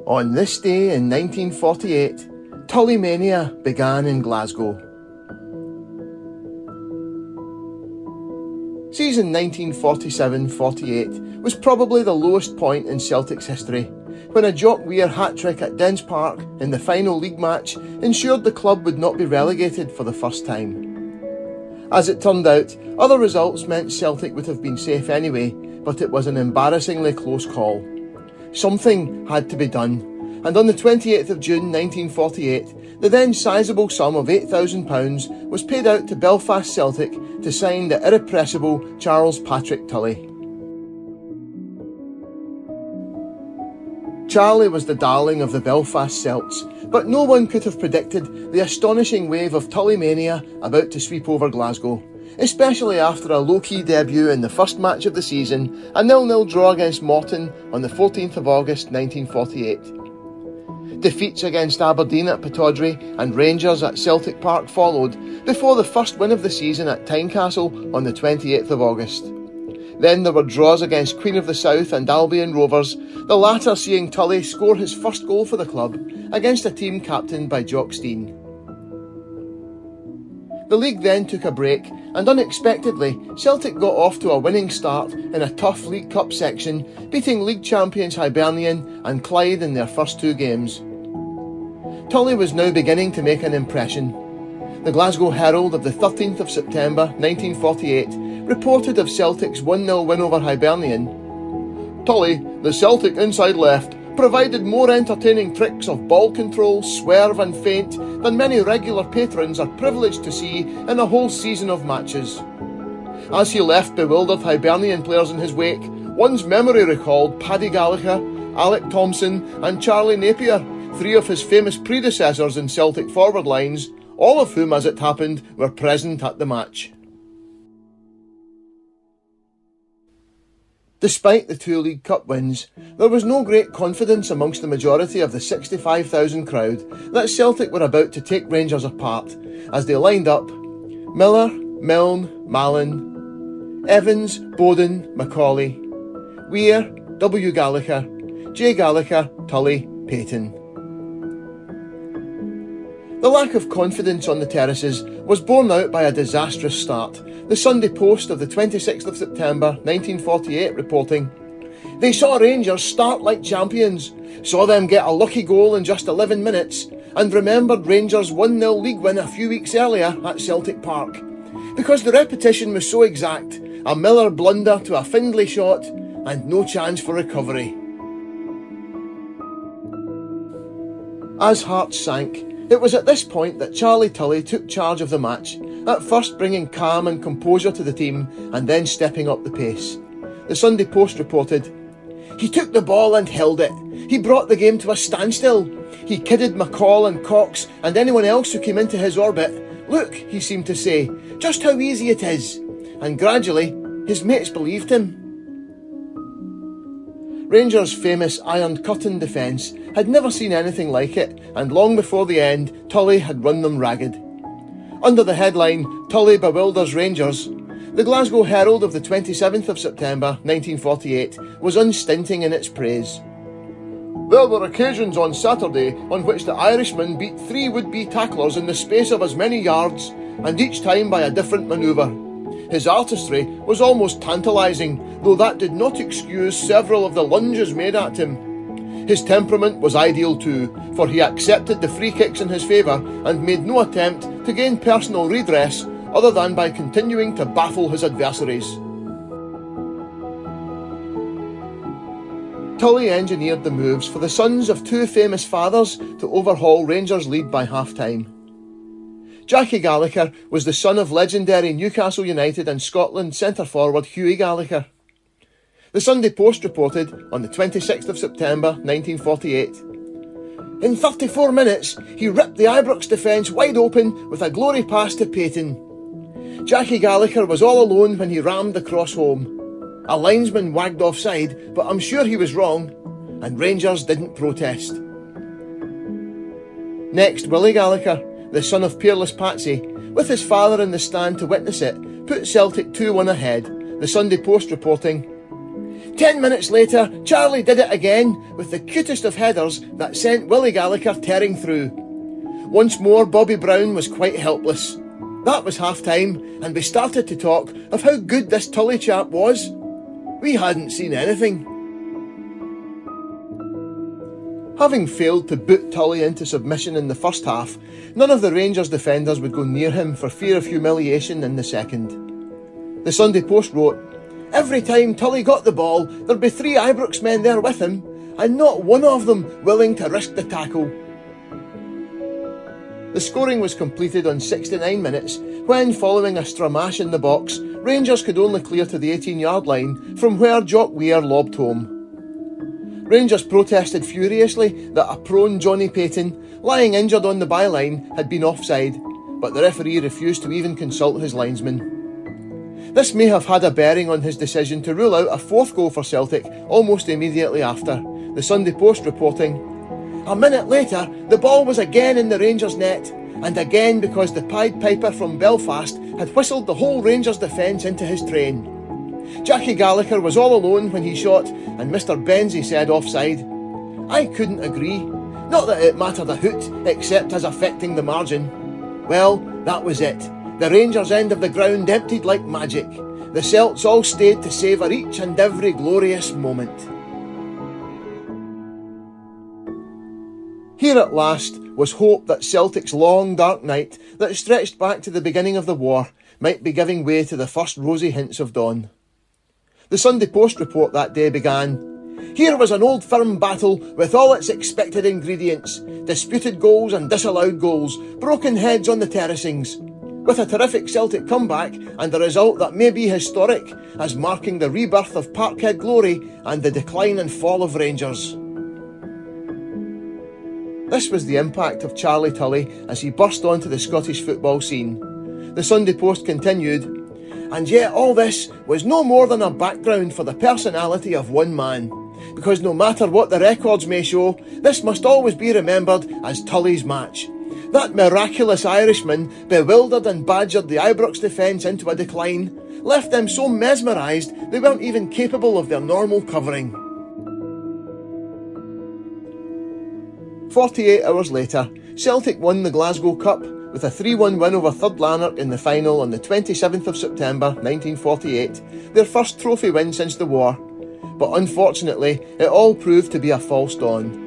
On this day in 1948, Tullymania began in Glasgow. Season 1947-48 was probably the lowest point in Celtic's history, when a Jock Weir hat-trick at Dens Park in the final league match ensured the club would not be relegated for the first time. As it turned out, other results meant Celtic would have been safe anyway, but it was an embarrassingly close call. Something had to be done, and on the 28th of June 1948, the then sizeable sum of £8,000 was paid out to Belfast Celtic to sign the irrepressible Charles Patrick Tully. Charlie was the darling of the Belfast Celts, but no one could have predicted the astonishing wave of Tullymania about to sweep over Glasgow, especially after a low-key debut in the first match of the season, a 0-0 draw against Morton on the 14th of August 1948. Defeats against Aberdeen at Pittodrie and Rangers at Celtic Park followed, before the first win of the season at Tynecastle on the 28th of August. Then there were draws against Queen of the South and Albion Rovers, the latter seeing Tully score his first goal for the club against a team captained by Jock Stein. The league then took a break, and unexpectedly, Celtic got off to a winning start in a tough League Cup section, beating league champions Hibernian and Clyde in their first two games. Tully was now beginning to make an impression. The Glasgow Herald of the 13th of September 1948 reported of Celtic's 1-0 win over Hibernian. Tully, the Celtic inside left, provided more entertaining tricks of ball control, swerve and feint than many regular patrons are privileged to see in a whole season of matches. As he left bewildered Hibernian players in his wake, one's memory recalled Paddy Gallagher, Alec Thompson and Charlie Napier, three of his famous predecessors in Celtic forward lines, all of whom, as it happened, were present at the match. Despite the two League Cup wins, there was no great confidence amongst the majority of the 65,000 crowd that Celtic were about to take Rangers apart, as they lined up Miller, Milne, Mallon, Evans, Bowden, Macaulay, Weir, W. Gallagher, J. Gallagher, Tully, Payton. The lack of confidence on the terraces was borne out by a disastrous start, the Sunday Post of the 26th of September 1948 reporting, "They saw Rangers start like champions, saw them get a lucky goal in just 11 minutes, and remembered Rangers' 1-0 league win a few weeks earlier at Celtic Park. Because the repetition was so exact, a Miller blunder to a Findlay shot, and no chance for recovery." As hearts sank, it was at this point that Charlie Tully took charge of the match, at first bringing calm and composure to the team and then stepping up the pace. The Sunday Post reported, "He took the ball and held it. He brought the game to a standstill. He kidded McCall and Cox and anyone else who came into his orbit. Look, he seemed to say, just how easy it is. And gradually, his mates believed him." Rangers' famous Iron Curtain defence had never seen anything like it, and long before the end, Tully had run them ragged. Under the headline, "Tully bewilders Rangers," the Glasgow Herald of the 27th of September 1948 was unstinting in its praise. "There were occasions on Saturday on which the Irishman beat three would-be tacklers in the space of as many yards, and each time by a different manoeuvre. His artistry was almost tantalising, though that did not excuse several of the lunges made at him. His temperament was ideal too, for he accepted the free kicks in his favour and made no attempt to gain personal redress other than by continuing to baffle his adversaries." Tully engineered the moves for the sons of two famous fathers to overhaul Rangers' lead by half-time. Jackie Gallagher was the son of legendary Newcastle United and Scotland centre-forward Hughie Gallagher. The Sunday Post reported on the 26th of September 1948, "In 34 minutes, he ripped the Ibrox defence wide open with a glory pass to Payton. Jackie Gallagher was all alone when he rammed the cross home. A linesman wagged offside, but I'm sure he was wrong, and Rangers didn't protest." Next, Willie Gallagher, the son of Peerless Patsy, with his father in the stand to witness it, put Celtic 2-1 ahead, the Sunday Post reporting, 10 minutes later, Charlie did it again, with the cutest of headers that sent Willie Gallagher tearing through. Once more, Bobby Brown was quite helpless. That was half-time, and we started to talk of how good this Tully chap was. We hadn't seen anything. Having failed to boot Tully into submission in the first half, none of the Rangers defenders would go near him for fear of humiliation in the second. The Sunday Post wrote, "Every time Tully got the ball, there'd be 3 Ibrox men there with him, and not one of them willing to risk the tackle." The scoring was completed on 69 minutes, when, following a stramash in the box, Rangers could only clear to the 18-yard line, from where Jock Weir lobbed home. Rangers protested furiously that a prone Johnny Payton, lying injured on the byline, had been offside, but the referee refused to even consult his linesman. This may have had a bearing on his decision to rule out a 4th goal for Celtic almost immediately after, the Sunday Post reporting, "A minute later, the ball was again in the Rangers' net, and again because the Pied Piper from Belfast had whistled the whole Rangers defence into his train. Jackie Gallagher was all alone when he shot, and Mr. Benzie said offside. I couldn't agree. Not that it mattered a hoot, except as affecting the margin. Well, that was it. The Rangers' end of the ground emptied like magic. The Celts all stayed to savour each and every glorious moment." Here at last was hope that Celtic's long dark night, that stretched back to the beginning of the war, might be giving way to the first rosy hints of dawn. The Sunday Post report that day began, "Here was an old firm battle with all its expected ingredients, disputed goals and disallowed goals, broken heads on the terracings, with a terrific Celtic comeback and a result that may be historic, as marking the rebirth of Parkhead glory and the decline and fall of Rangers." This was the impact of Charlie Tully as he burst onto the Scottish football scene. The Sunday Post continued, "And yet all this was no more than a background for the personality of one man, because no matter what the records may show, this must always be remembered as Tully's match. That miraculous Irishman bewildered and badgered the Ibrox defence into a decline, left them so mesmerised they weren't even capable of their normal covering." 48 hours later, Celtic won the Glasgow Cup with a 3-1 win over Third Lanark in the final on the 27th of September 1948, their first trophy win since the war. But unfortunately, it all proved to be a false dawn.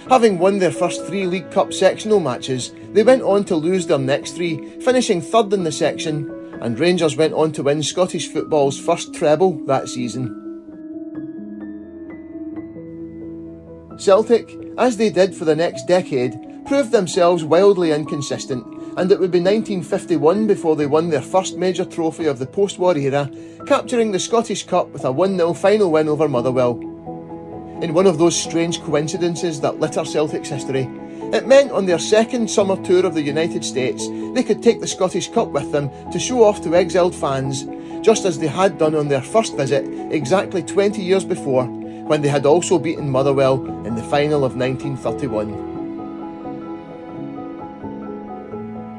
Having won their first 3 League Cup sectional matches, they went on to lose their next 3, finishing third in the section, and Rangers went on to win Scottish football's first treble that season. Celtic, as they did for the next decade, proved themselves wildly inconsistent, and it would be 1951 before they won their first major trophy of the post-war era, capturing the Scottish Cup with a 1-0 final win over Motherwell. In one of those strange coincidences that litter Celtic's history, it meant on their second summer tour of the United States they could take the Scottish Cup with them to show off to exiled fans, just as they had done on their first visit exactly 20 years before, when they had also beaten Motherwell in the final of 1931.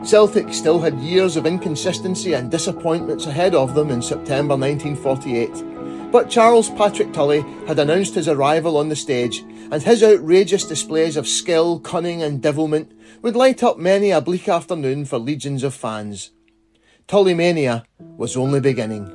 Celtic still had years of inconsistency and disappointments ahead of them in September 1948, but Charles Patrick Tully had announced his arrival on the stage, and his outrageous displays of skill, cunning and devilment would light up many a bleak afternoon for legions of fans. Tullymania was only beginning.